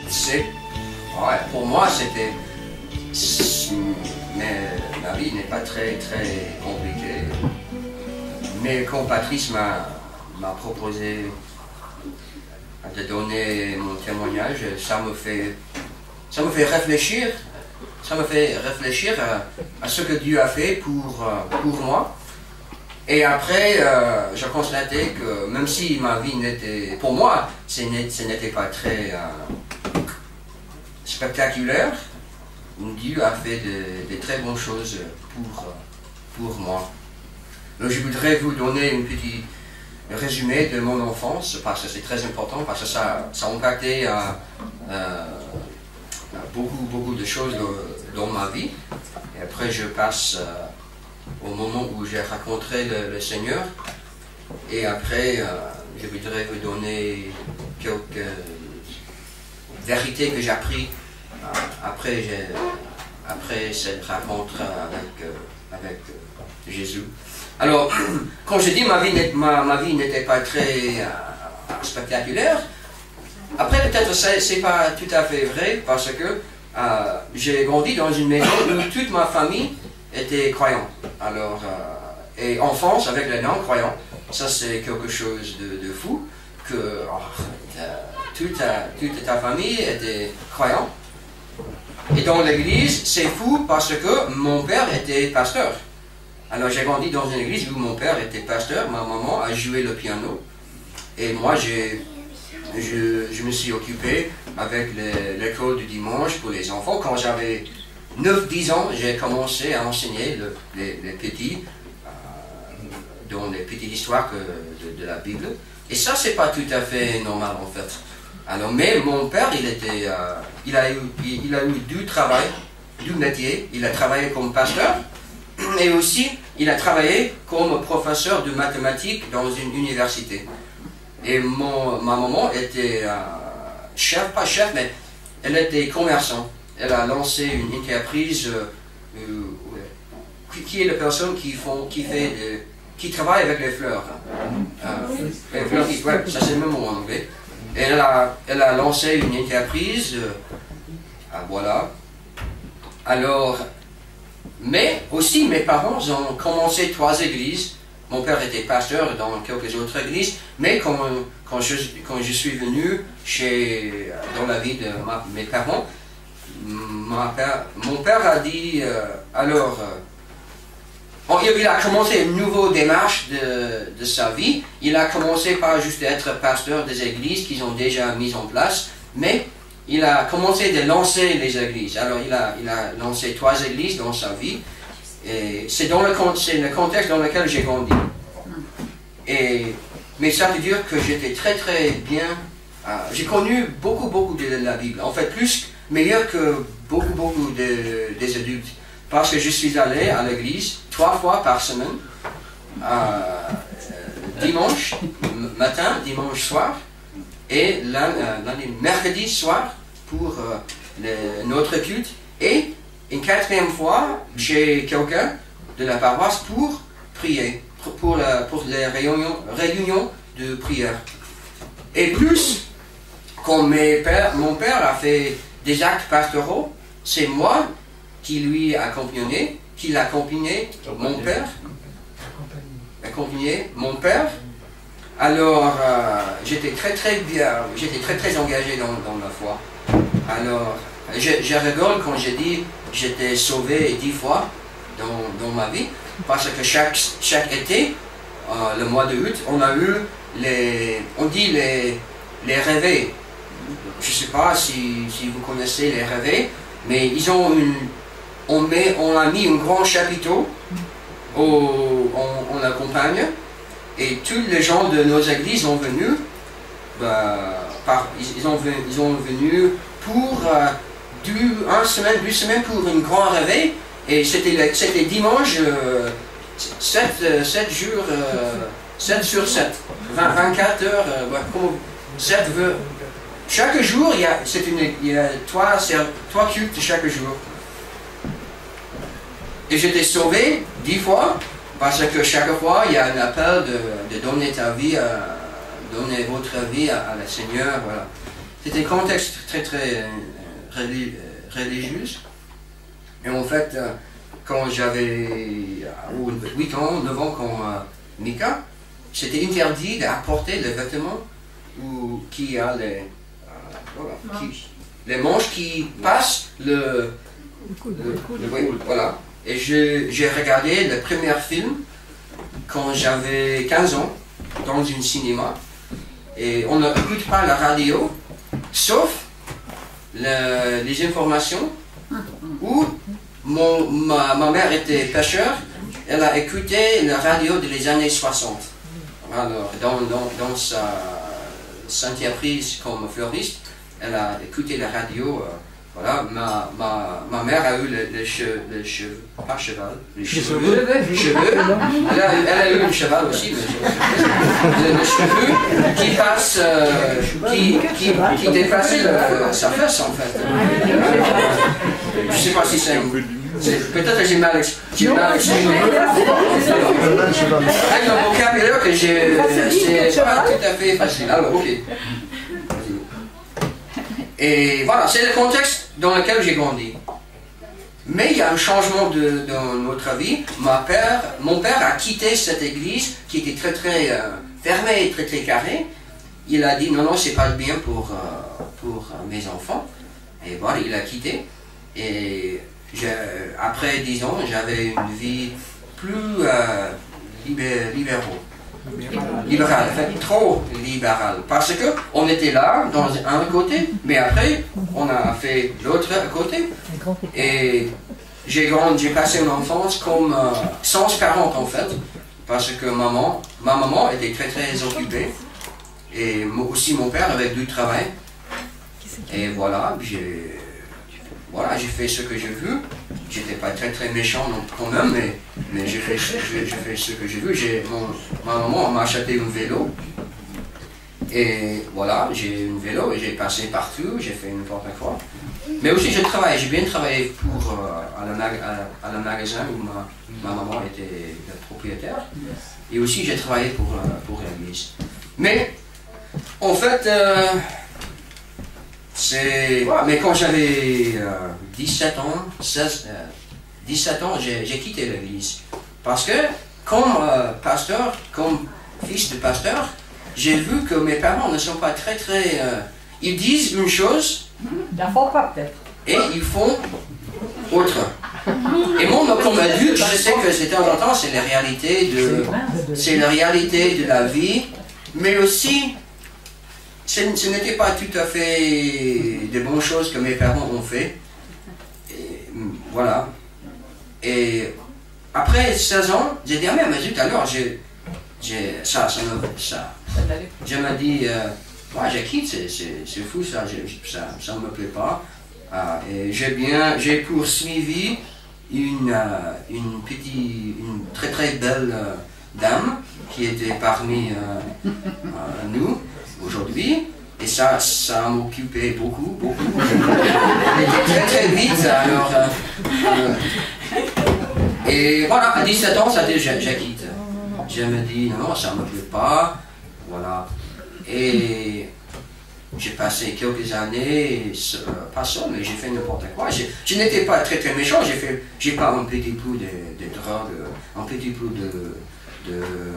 Ouais, pour moi, c'était... Mais ma vie n'est pas très compliquée. Mais quand Patrice m'a proposé de donner mon témoignage, ça me fait réfléchir. Ça me fait réfléchir à ce que Dieu a fait pour moi. Et après, j'ai constaté que même si ma vie n'était, pour moi, ce n'était pas très spectaculaire, Dieu a fait de très bonnes choses pour moi. Donc, je voudrais vous donner un petit résumé de mon enfance, parce que c'est très important, parce que ça a impacté beaucoup de choses dans ma vie. Et après, je passe au moment où j'ai rencontré le Seigneur. Et après, je voudrais vous donner quelques vérités que j'ai apprises après cette rencontre avec Jésus. Alors, quand je dis ma vie n'était pas très spectaculaire, après peut-être c'est pas tout à fait vrai, parce que j'ai grandi dans une maison où toute ma famille était croyante. Alors, et en France, avec les non-croyants, ça c'est quelque chose de fou, que toute ta famille était croyante. Et dans l'église, c'est fou parce que mon père était pasteur. Alors j'ai grandi dans une église où mon père était pasteur, ma maman a joué le piano. Et moi, je me suis occupé avec l'école du dimanche pour les enfants. Quand j'avais 9-10 ans, j'ai commencé à enseigner les petits, dans les petites histoires de la Bible. Et ça, c'est pas tout à fait normal en fait. Alors, mais mon père, il a eu du travail, du métier. Il a travaillé comme pasteur et aussi il a travaillé comme professeur de mathématiques dans une université. Et ma maman était chef, pas chef, mais elle était commerçante. Elle a lancé une entreprise qui est la personne qui travaille avec les fleurs. Les fleurs ouais, ça c'est le même mot en anglais. Et elle a lancé une entreprise. Voilà. Alors, mais aussi mes parents ont commencé 3 églises. Mon père était pasteur dans quelques autres églises, mais quand je suis venu dans la vie de mes parents, mon père a dit, il a commencé une nouvelle démarche de sa vie. Il a commencé par juste être pasteur des églises qu'ils ont déjà mises en place, mais il a commencé de lancer les églises. Alors il a lancé 3 églises dans sa vie. Et c'est le contexte dans lequel j'ai grandi. Mais ça veut dire que j'étais très bien. J'ai connu beaucoup de la Bible. En fait, meilleur que beaucoup des adultes. Parce que je suis allé à l'église 3 fois par semaine. Dimanche matin, dimanche soir. Et mercredi soir pour notre culte. Et une 4e fois chez quelqu'un de la paroisse pour prier, pour les réunions de prière. Et plus, quand mon père a fait des actes pastoraux, c'est moi qui lui accompagnait, mon père. Alors, j'étais très engagé dans la foi. Alors, je rigole quand j'ai dit j'étais sauvé 10 fois dans ma vie, parce que chaque été, le mois d'août, on a eu les réveils. Je ne sais pas si vous connaissez les réveils, mais on a mis un grand chapiteau en la campagne, et tous les gens de nos églises sont venus, ils sont venus pour 2 semaines pour une grande réveil, et c'était dimanche 7 jours, 7 sur 7, 24 heures, 7 chaque jour, il y a 3 cultes chaque jour. Et j'étais sauvé 10 fois, parce que chaque fois, il y a un appel de donner ta vie, donner votre vie à le Seigneur. Voilà. c'était un contexte très religieux. Et en fait, quand j'avais 8 ans, 9 ans, quand Mika, c'était interdit d'apporter les vêtements qui a les manches qui passent le voilà. Et j'ai regardé le premier film quand j'avais 15 ans dans un cinéma. Et on n'écoute pas la radio, sauf les informations où ma mère était pêcheur, elle a écouté la radio des années 60. Alors, dans sa entreprise comme fleuriste, elle a écouté la radio. Voilà, ma mère a eu les cheveux, pas cheval, les cheveux. Elle a eu le cheval aussi, mais les cheveux qui passent, qui dépassent sa fesse en fait. Je ne sais pas si c'est peut-être que j'ai mal exprimé. Avec le vocabulaire que j'ai, c'est pas tout à fait facile. Alors, ok. Et voilà, c'est le contexte dans lequel j'ai grandi. Mais il y a un changement dans notre vie. Mon père a quitté cette église qui était très fermée, très carrée. Il a dit non, c'est pas bien pour mes enfants. Et voilà, il a quitté. Et après 10 ans, j'avais une vie plus libérale, en fait, trop libérale. Parce qu'on était là, dans un côté, mais après, on a fait l'autre côté. Et j'ai passé une enfance comme sans parents, en fait. Parce que ma maman était très occupée. Et aussi mon père avec du travail. Et voilà, j'ai fait ce que j'ai vu. J'étais pas très méchant quand même, mais j'ai fait ce que j'ai vu. Ma maman m'a acheté un vélo. Et voilà, j'ai un vélo et j'ai passé partout, j'ai fait n'importe quoi. Mais aussi j'ai bien travaillé à la magasin où ma maman était la propriétaire. Et aussi j'ai travaillé pour l'église. Mais en fait, mais quand j'avais 17 ans, j'ai quitté l'église. Parce que, comme pasteur, comme fils de pasteur, j'ai vu que mes parents ne sont pas très... ils disent une chose, et ils font autre. Et moi, comme adulte, je sais que de temps en temps, c'est la réalité de la vie, mais aussi... Ce n'était pas tout à fait de bonnes choses que mes parents ont fait. Et, voilà. Et après 16 ans, j'ai dit, ah mais zut, alors, je me dis, j'ai quitté, c'est fou ça, ça ne me plaît pas. Et j'ai poursuivi une très belle dame qui était parmi nous aujourd'hui, et ça m'occupait beaucoup. Elle était très vite, alors... et voilà, à 17 ans, ça dit, je quitte. Je me dis, non, ça ne me plaît pas, voilà. Et j'ai passé quelques années, pas seul, mais j'ai fait n'importe quoi. Je n'étais pas très méchant, j'ai pas un petit peu de drogue, un petit peu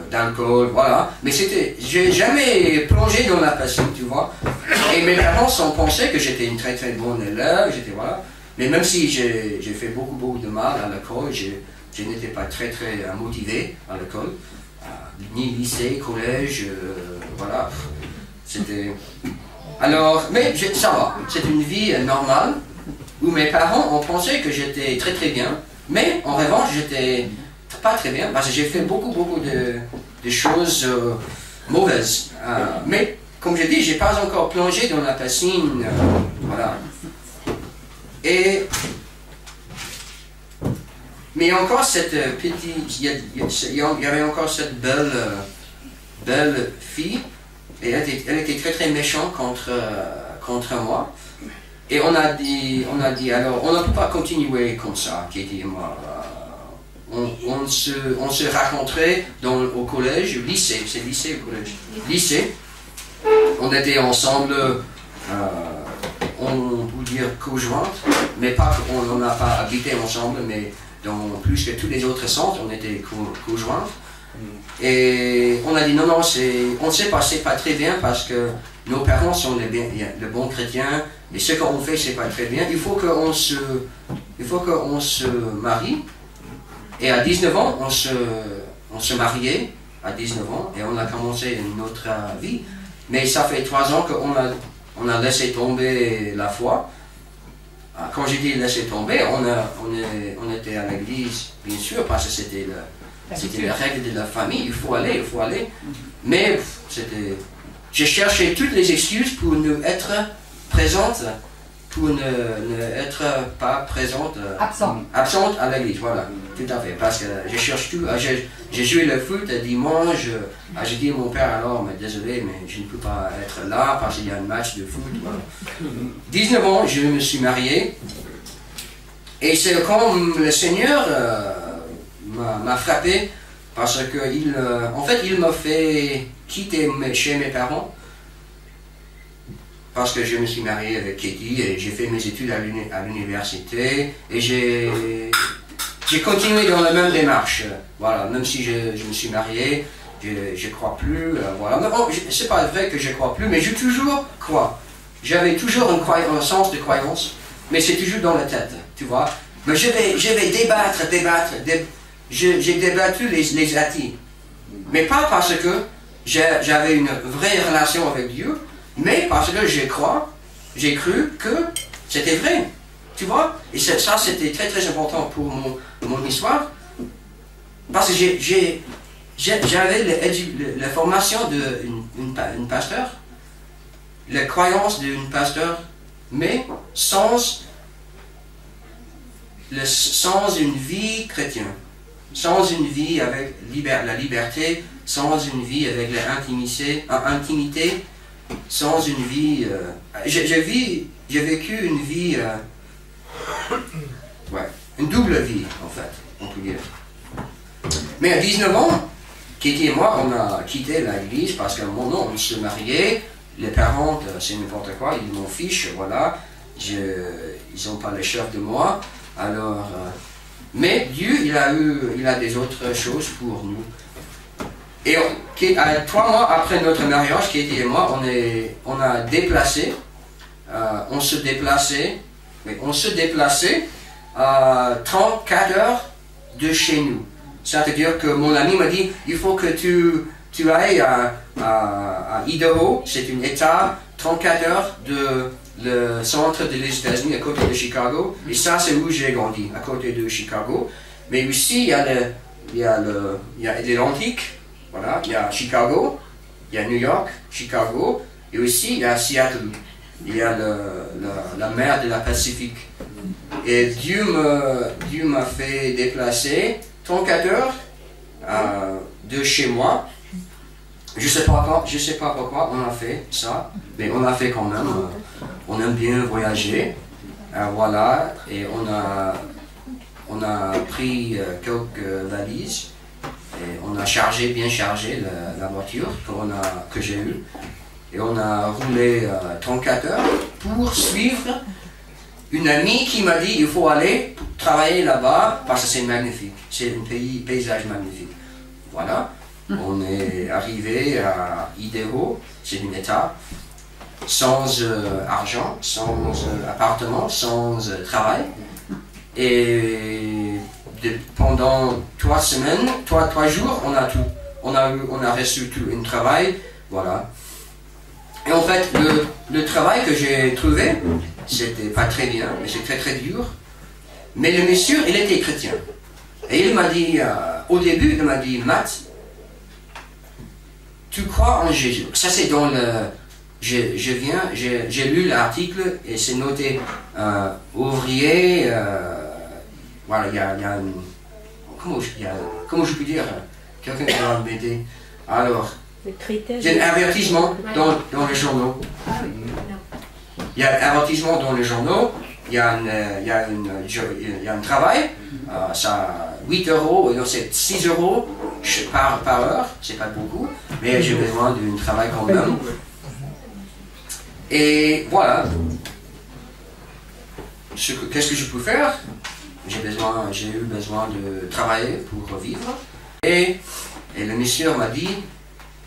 d'alcool, voilà. Mais j'ai jamais plongé dans la passion, tu vois. Et mes parents ont pensé que j'étais une très bonne élève, voilà. Mais même si j'ai fait beaucoup de mal à l'école, je n'étais pas très motivé à l'école, ni lycée, collège, voilà. C'était... Alors, mais ça va, c'est une vie normale, où mes parents ont pensé que j'étais très bien, mais en revanche, j'étais pas très bien, parce que j'ai fait beaucoup de choses mauvaises. Mais, comme je dis, j'ai pas encore plongé dans la piscine, voilà. Mais il y a encore cette petite, il y avait encore cette belle fille, et elle était très méchante contre moi. Et on a dit, alors, on ne peut pas continuer comme ça, Katie et moi. On se rencontrait au collège, lycée, c'est lycée ou collège? Lycée. On était ensemble on peut dire conjointe, mais pas qu'on n'a pas habité ensemble, mais dans plus que tous les autres centres, on était conjointes. Et on a dit non, non, on ne sait pas, c'est pas très bien parce que nos parents sont les bons chrétiens, et ce qu'on fait, c'est pas très bien. Il faut qu'on se marie. Et à 19 ans, on se mariait, à 19 ans, et on a commencé une autre vie. Mais ça fait 3 ans qu'on a laissé tomber la foi. Quand j'ai dit laisser tomber, on était à l'église, bien sûr, parce que c'était la règle de la famille, il faut aller. Mais j'ai cherché toutes les excuses pour ne être présente, pour ne être pas présente, absente à l'église, voilà, tout à fait, parce que je cherche tout, j'ai joué le foot dimanche, j'ai dit à mon père alors, mais désolé, mais je ne peux pas être là parce qu'il y a un match de foot, voilà. 19 ans, je me suis marié, et c'est comme le Seigneur m'a frappé, parce que en fait, il m'a fait quitter chez mes parents, parce que je me suis marié avec Katie et j'ai fait mes études à l'université et j'ai continué dans la même démarche. Voilà, même si je me suis marié, je crois plus. Voilà, c'est pas vrai que je crois plus, mais je toujours crois. J'avais toujours un sens de croyance, mais c'est toujours dans la tête, tu vois. Mais je vais débattre. J'ai débattu les athées, mais pas parce que j'avais une vraie relation avec Dieu, mais parce que j'ai cru que c'était vrai, tu vois. Et ça, c'était très très important pour mon histoire, parce que j'avais la formation d'une pasteur, la croyance d'une pasteur, mais sans une vie chrétienne, sans une vie avec la liberté, sans une vie avec l'intimité, sans une vie... j'ai vécu une vie... une double vie, en fait, on peut dire. Mais à 19 ans, Katie et moi, on a quitté l'église parce qu'à un moment, on se mariait. Les parents, c'est n'importe quoi, ils m'en fichent, voilà. Ils n'ont pas les chefs de moi. Alors... mais Dieu, il a des autres choses pour nous. Et 3 mois après notre mariage, Katie et moi, on se déplaçait à 34 heures de chez nous. C'est-à-dire que mon ami m'a dit, il faut que tu ailles à Idaho, c'est un état, 34 heures de le centre des États-Unis à côté de Chicago. Et ça, c'est où j'ai grandi, à côté de Chicago. Mais aussi, il y a l'Atlantique. Voilà, il y a Chicago, il y a New York, Chicago, et aussi il y a Seattle. Il y a la mer de la Pacifique. Et Dieu m'a fait déplacer 34 heures de chez moi. Je sais pas pourquoi on a fait ça, mais on a fait quand même. On aime bien voyager. Voilà, et on a pris quelques valises. Et on a bien chargé la voiture que j'ai eue. Et on a roulé 34 heures pour suivre une amie qui m'a dit il faut aller travailler là-bas parce que c'est magnifique. C'est un paysage magnifique. Voilà. On est arrivé à Idaho, c'est un état, sans argent, sans appartement, sans travail. Et pendant 3 semaines, 3 jours, on a tout. On a reçu tout, un travail, voilà. Et en fait, le travail que j'ai trouvé, c'était pas très bien, mais c'est très très dur. Mais le monsieur, il était chrétien. Et il m'a dit, au début, il m'a dit, Matt, tu crois en Jésus. Ça c'est dans le... J'ai lu l'article et c'est noté ouvrier... voilà, il y a une... Comment je peux dire? Quelqu'un qui va m'aider. Alors, il y a un avertissement dans les journaux. Il y a un avertissement dans les journaux. Il y a un travail. Ça 8 €, non, c'est 6 € par heure. C'est pas beaucoup, mais j'ai besoin d'un travail quand même. Et voilà. Qu'est-ce que je peux faire? J'ai eu besoin de travailler pour vivre. Et le monsieur m'a dit,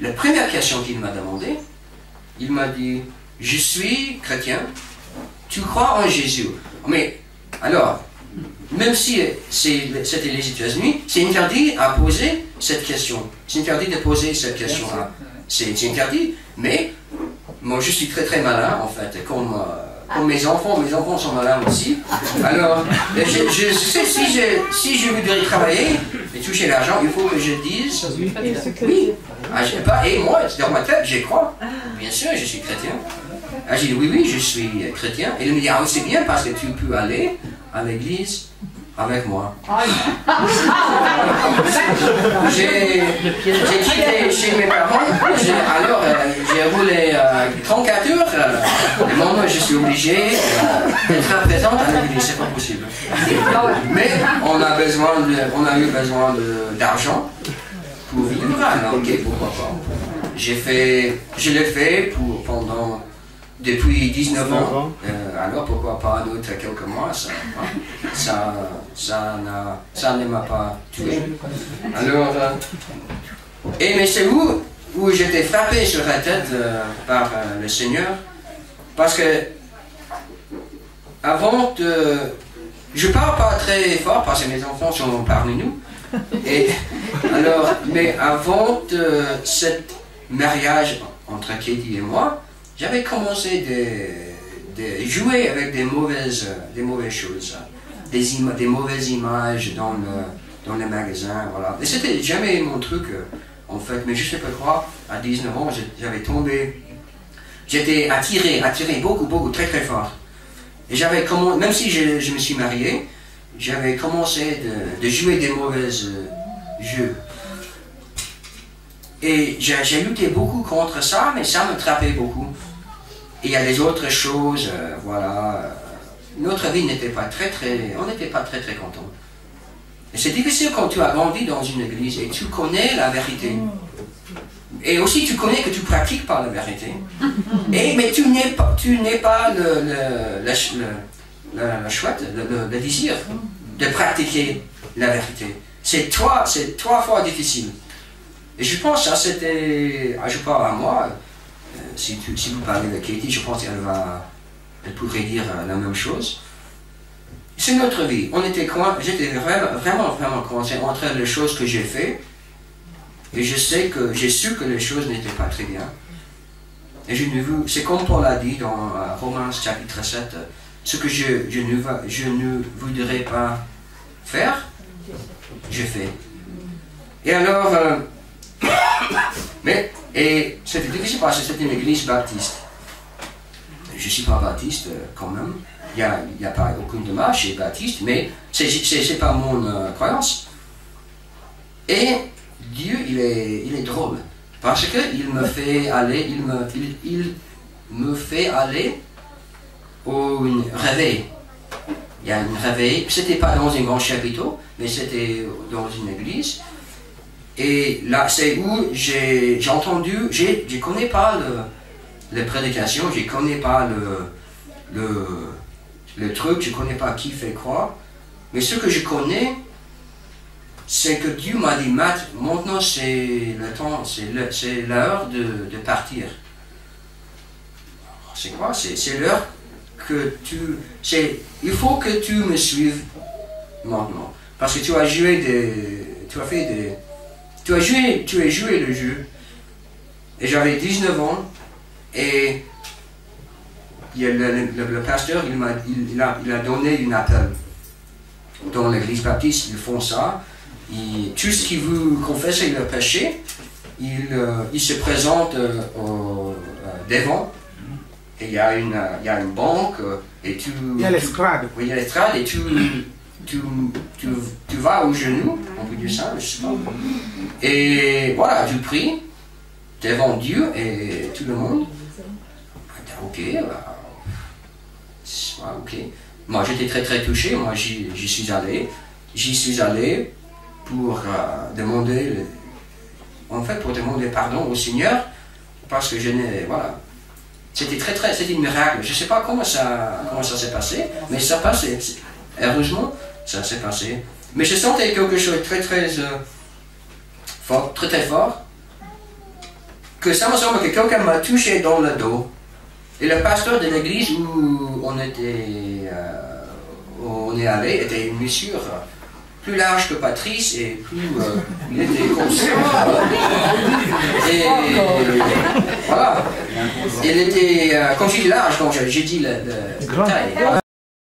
la première question qu'il m'a demandé, il m'a dit, je suis chrétien, tu crois en Jésus? Mais alors, même si c'était les États-Unis, c'est interdit à poser cette question. C'est interdit de poser cette question. C'est interdit, mais moi je suis très très malin en fait, comme mes enfants sont malins aussi. Alors, je sais, si je voudrais travailler et toucher l'argent, il faut que je dise oui. Et moi, dans ma tête, j'y crois. Bien sûr, je suis chrétien. J'ai dit oui, je suis chrétien. Et il me dit, ah, c'est bien parce que tu peux aller à l'église avec moi. J'ai quitté chez mes parents, alors j'ai roulé 34 heures, et maintenant je suis obligé d'être présente à l'église, c'est pas possible. Mais on a eu besoin d'argent pour vivre, alors ok, pourquoi pas. Je l'ai fait depuis 19 ans, alors pourquoi pas un autre quelques mois, ça ne m'a pas tué. Alors, mais c'est où j'étais frappé sur la tête par le Seigneur, parce que je parle pas très fort parce que mes enfants sont parmi nous, mais avant ce mariage entre Katie et moi, j'avais commencé de jouer avec des mauvaises choses, des mauvaises images dans le magasin, voilà. Et c'était jamais mon truc, en fait, mais je sais pas quoi, à 19 ans, j'avais tombé, j'étais attiré beaucoup, très très fort. Et même si je me suis marié, j'avais commencé de jouer des mauvais jeux. Et j'ai lutté beaucoup contre ça, mais ça me trappait beaucoup. Et il y a des autres choses, voilà. Notre vie n'était pas on n'était pas très contents. Et c'est difficile quand tu as grandi dans une église et tu connais la vérité. Et aussi tu connais que tu pratiques pas la vérité. Mais tu n'es pas le désir de pratiquer la vérité. C'est trois fois difficile. Et je pense que c'était, je parle à moi, si vous parlez de Katie, je pense qu'elle pourrait dire la même chose. C'est notre vie. J'étais vraiment coincé entre les choses que j'ai fait, et j'ai su que les choses n'étaient pas très bien. Et c'est comme Paul a dit dans Romains chapitre 7, ce que je ne voudrais pas faire, je fais. Et alors, et c'était difficile parce que c'était une église baptiste. Je ne suis pas baptiste quand même. Il n'y a pas aucune démarche chez baptiste, mais ce n'est pas mon croyance. Et Dieu, il est drôle. Parce qu'il me fait aller, il me fait aller au réveil. Il y a un réveil. C'était pas dans un grand chapiteau, mais c'était dans une église. Et là, c'est où j'ai entendu, je ne connais pas les prédications, je ne connais pas le truc, je ne connais pas qui fait quoi. Mais ce que je connais, c'est que Dieu m'a dit, Matt, maintenant c'est le temps, c'est l'heure de partir. C'est quoi? C'est l'heure que il faut que tu me suives maintenant. Parce que tu as joué le jeu. Et j'avais 19 ans, et le pasteur, il a donné un appel. Dans l'église baptiste, ils font ça. Tout ce qui veut confesser le péché, il se présente devant. Et il y a une banque, et il y a l'estrade. Oui, il y a l'estrade, et tu vas au genou, on peut dire ça, je sais pas. Et voilà, tu pries devant Dieu et tout le monde. Ok, ok. Moi j'étais très touché, moi j'y suis allé pour demander pardon au Seigneur, parce que je n'ai, voilà, c'était un miracle. Je ne sais pas comment ça s'est passé, mais ça passait. Heureusement, ça s'est passé. Mais je sentais quelque chose de très fort, très fort, que ça me semble que quelqu'un m'a touché dans le dos. Et le pasteur de l'église où on est allé était une mesure plus large que Patrice et plus... il était comme ça. Et voilà. Il était... quand j'ai dit large, donc j'ai dit le taille.